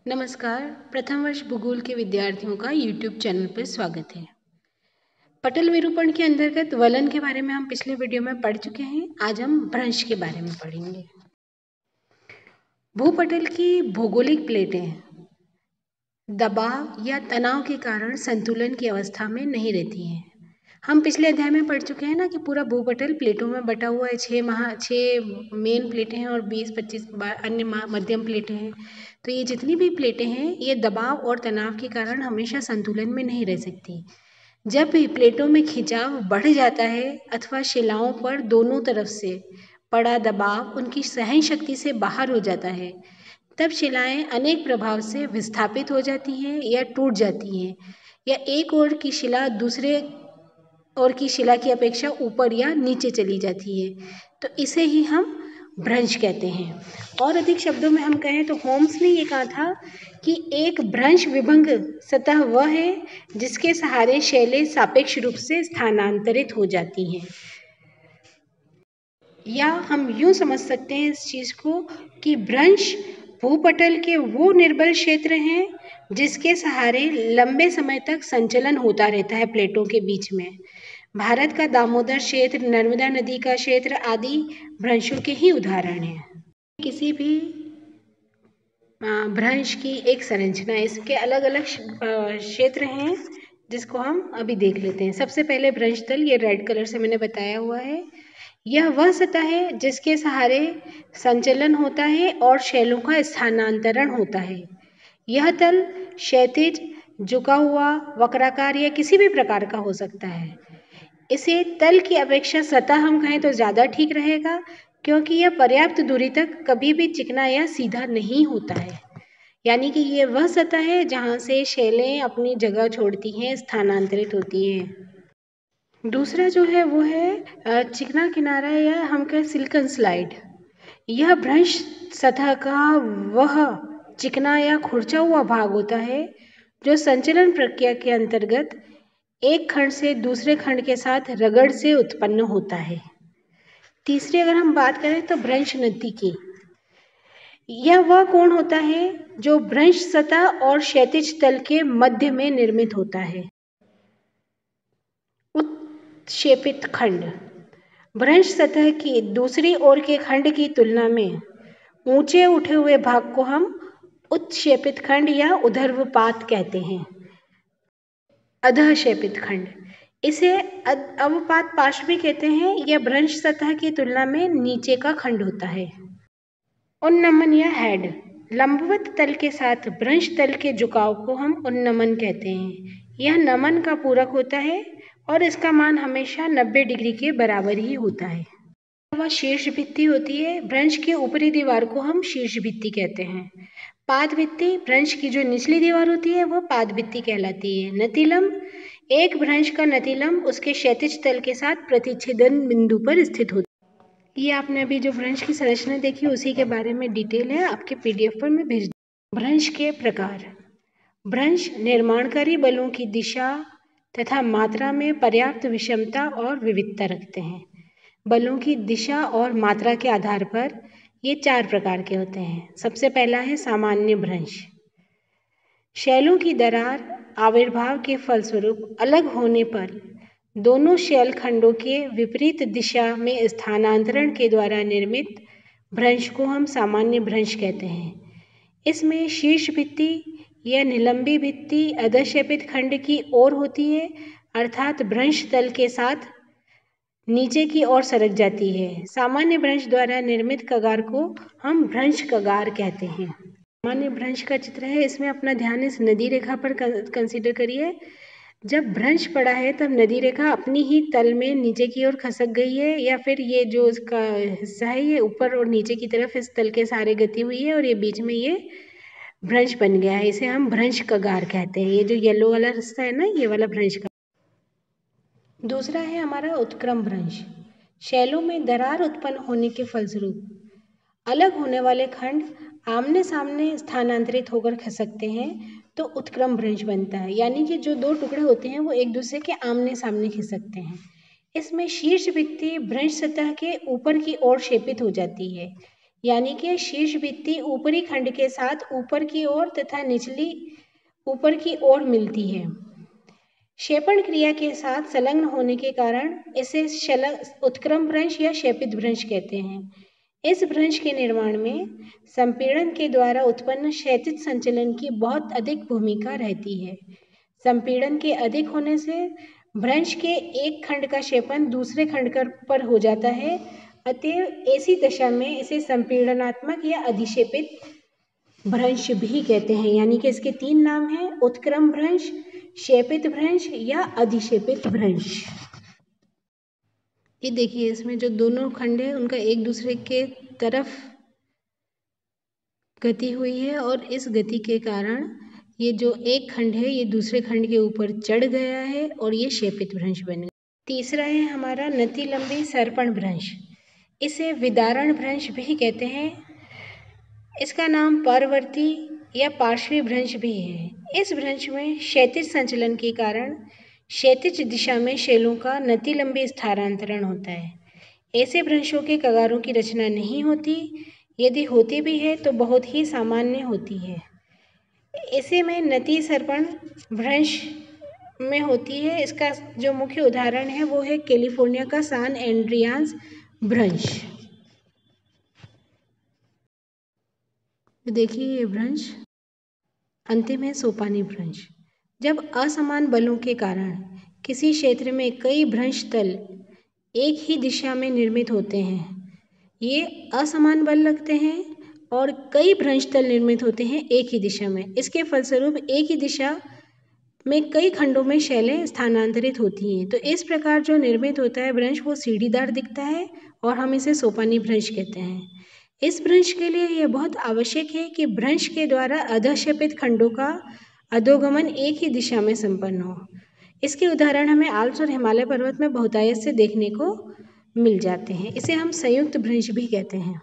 नमस्कार। प्रथम वर्ष भूगोल के विद्यार्थियों का YouTube चैनल पर स्वागत है। पटल विरूपण के अंतर्गत वलन के बारे में हम पिछले वीडियो में पढ़ चुके हैं। आज हम भ्रंश के बारे में पढ़ेंगे। भूपटल की भौगोलिक प्लेटें दबाव या तनाव के कारण संतुलन की अवस्था में नहीं रहती हैं। हम पिछले अध्याय में पढ़ चुके हैं ना कि पूरा भूपटल प्लेटों में बटा हुआ है। 6 मेन प्लेटें हैं और 20-25 अन्य मध्यम प्लेटें हैं। तो ये जितनी भी प्लेटें हैं ये दबाव और तनाव के कारण हमेशा संतुलन में नहीं रह सकती। जब भी प्लेटों में खिंचाव बढ़ जाता है अथवा शिलाओं पर दोनों तरफ से पड़ा दबाव उनकी सहन शक्ति से बाहर हो जाता है, तब शिलाएं अनेक प्रभाव से विस्थापित हो जाती हैं या टूट जाती हैं, या एक ओर की शिला दूसरे और की शिला की अपेक्षा ऊपर या नीचे चली जाती है। तो इसे ही हम भ्रंश कहते हैं। और अधिक शब्दों में हम कहें तो होम्स ने ये कहा था कि एक भ्रंश विभंग सतह वह है जिसके सहारे शैलें सापेक्ष रूप से स्थानांतरित हो जाती हैं। या हम यूं समझ सकते हैं इस चीज को कि भ्रंश भूपटल के वो निर्बल क्षेत्र हैं जिसके सहारे लंबे समय तक संचलन होता रहता है प्लेटों के बीच में। भारत का दामोदर क्षेत्र, नर्मदा नदी का क्षेत्र आदि भ्रंशों के ही उदाहरण हैं। किसी भी भ्रंश की एक संरचना, इसके अलग अलग क्षेत्र हैं जिसको हम अभी देख लेते हैं। सबसे पहले भ्रंश तल, ये रेड कलर से मैंने बताया हुआ है। यह वह सतह है जिसके सहारे संचलन होता है और शैलों का स्थानांतरण होता है। यह तल क्षैतिज, झुका हुआ, वक्राकार या किसी भी प्रकार का हो सकता है। इसे तल की अपेक्षा सतह हम कहें तो ज़्यादा ठीक रहेगा, क्योंकि यह पर्याप्त दूरी तक कभी भी चिकना या सीधा नहीं होता है। यानी कि ये वह सतह है जहाँ से शैलें अपनी जगह छोड़ती हैं, स्थानांतरित होती हैं। दूसरा जो है वो है चिकना किनारा या हम कहें सिलिकॉन स्लाइड। यह भ्रंश सतह का वह चिकना या खुरचा हुआ भाग होता है जो संचलन प्रक्रिया के अंतर्गत एक खंड से दूसरे खंड के साथ रगड़ से उत्पन्न होता है। तीसरी अगर हम बात करें तो भ्रंश नती की, यह वह कोण होता है जो भ्रंश सतह और क्षैतिज तल के मध्य में निर्मित होता है। उत्क्षेपित खंड, भ्रंश सतह की दूसरी ओर के खंड की तुलना में ऊंचे उठे हुए भाग को हम उत्क्षेपित खंड या ऊर्ध्वपात कहते हैं। अधःक्षेपित खंड, इसे अवपात पार्श्व भी कहते हैं। यह भ्रंश सतह की तुलना में नीचे का खंड होता है। उन्नमन या हेड, लंबवत तल के साथ भ्रंश तल के झुकाव को हम उन्नमन कहते हैं। यह नमन का पूरक होता है और इसका मान हमेशा 90 डिग्री के बराबर ही होता है। वह शीर्ष भित्ति होती है। भ्रंश की ऊपरी दीवार को हम शीर्ष भित्ति कहते हैं। पाद भित्ति, भ्रंश की जो निचली दीवार होती है वो पाद भित्ति कहलाती है। नतिलंब, एक भ्रंश का नतिलंब उसके क्षैतिज तल के साथ प्रतिच्छेदन बिंदु पर स्थित होता है। ये आपने अभी जो भ्रंश की संरचना देखी उसी के बारे में डिटेल है, आपके PDF पर मैं भेज दूँ। भ्रंश के प्रकार, भ्रंश निर्माणकारी बलों की दिशा तथा मात्रा में पर्याप्त विषमता और विविधता रखते हैं। बलों की दिशा और मात्रा के आधार पर ये 4 प्रकार के होते हैं। सबसे पहला है सामान्य भ्रंश। शैलों की दरार आविर्भाव के फलस्वरूप अलग होने पर दोनों शैल खंडों के विपरीत दिशा में स्थानांतरण के द्वारा निर्मित भ्रंश को हम सामान्य भ्रंश कहते हैं। इसमें शीर्ष भित्ति या निलंबी भित्ति अधःक्षेपित खंड की ओर होती है, अर्थात भ्रंश तल के साथ नीचे की ओर सरक जाती है। सामान्य भ्रंश द्वारा निर्मित कगार को हम भ्रंश कगार कहते हैं। सामान्य भ्रंश का चित्र है, इसमें अपना ध्यान इस नदी रेखा पर कंसीडर करिए। जब भ्रंश पड़ा है तब नदी रेखा अपनी ही तल में नीचे की ओर खसक गई है, या फिर ये जो इसका हिस्सा है ये ऊपर और नीचे की तरफ इस तल के सहारे गति हुई है और ये बीच में ये भ्रंश बन गया है। इसे हम भ्रंश कगार कहते हैं। ये जो येलो वाला हिस्सा है ना, ये वाला भ्रंश का। दूसरा है हमारा उत्क्रम भ्रंश। शैलों में दरार उत्पन्न होने के फलस्वरूप अलग होने वाले खंड आमने सामने स्थानांतरित होकर खसकते हैं तो उत्क्रम भ्रंश बनता है। यानी कि जो 2 टुकड़े होते हैं वो एक दूसरे के आमने सामने खिसकते हैं। इसमें शीर्ष भित्ति भ्रंश सतह के ऊपर की ओर क्षेपित हो जाती है। यानी कि शीर्ष भित्ति ऊपरी खंड के साथ ऊपर की ओर तथा निचली ऊपर की ओर मिलती है। क्षेपण क्रिया के साथ संलग्न होने के कारण इसे उत्क्रम भ्रंश या क्षेपित भ्रंश कहते हैं। इस भ्रंश के निर्माण में संपीड़न के द्वारा उत्पन्न क्षैतिज संचलन की बहुत अधिक भूमिका रहती है। संपीड़न के अधिक होने से भ्रंश के एक खंड का क्षेपण दूसरे खंड पर हो जाता है, अतएव ऐसी दशा में इसे संपीड़नात्मक या अधिक्षेपित भ्रंश भी कहते हैं। यानी कि इसके 3 नाम हैं, उत्क्रम भ्रंश, क्षेपित भ्रंश या अधिक्षेपित भ्रंश। ये देखिए, इसमें जो दोनों खंड है उनका एक दूसरे के तरफ गति हुई है और इस गति के कारण ये जो एक खंड है ये दूसरे खंड के ऊपर चढ़ गया है और ये क्षेपित भ्रंश बन गया। तीसरा है हमारा नतिलंबी सर्पण भ्रंश। इसे विदारण भ्रंश भी कहते हैं। इसका नाम परवर्ती या पार्श्वी भ्रंश भी है। इस भ्रंश में क्षैतिज संचलन के कारण क्षैतिज दिशा में शैलों का नतिलंबी स्थानांतरण होता है। ऐसे भ्रंशों के कगारों की रचना नहीं होती, यदि होती भी है तो बहुत ही सामान्य होती है। ऐसे में नति सर्पण भ्रंश में होती है। इसका जो मुख्य उदाहरण है वो है कैलिफोर्निया का सान एंड्रियास भ्रंश। देखिए ये भ्रंश। अंतिम है सोपानी भ्रंश। जब असमान बलों के कारण किसी क्षेत्र में कई भ्रंश तल एक ही दिशा में निर्मित होते हैं, ये असमान बल लगते हैं और कई भ्रंश तल निर्मित होते हैं एक ही दिशा में। इसके फलस्वरूप एक ही दिशा में कई खंडों में शैलें स्थानांतरित होती हैं। तो इस प्रकार जो निर्मित होता है भ्रंश वो सीढ़ीदार दिखता है और हम इसे सोपानी भ्रंश कहते हैं। इस भ्रंश के लिए यह बहुत आवश्यक है कि भ्रंश के द्वारा अधक्षेपित खंडों का अधोगमन एक ही दिशा में संपन्न हो। इसके उदाहरण हमें आल्प्स और हिमालय पर्वत में बहुतायत से देखने को मिल जाते हैं। इसे हम संयुक्त भ्रंश भी कहते हैं।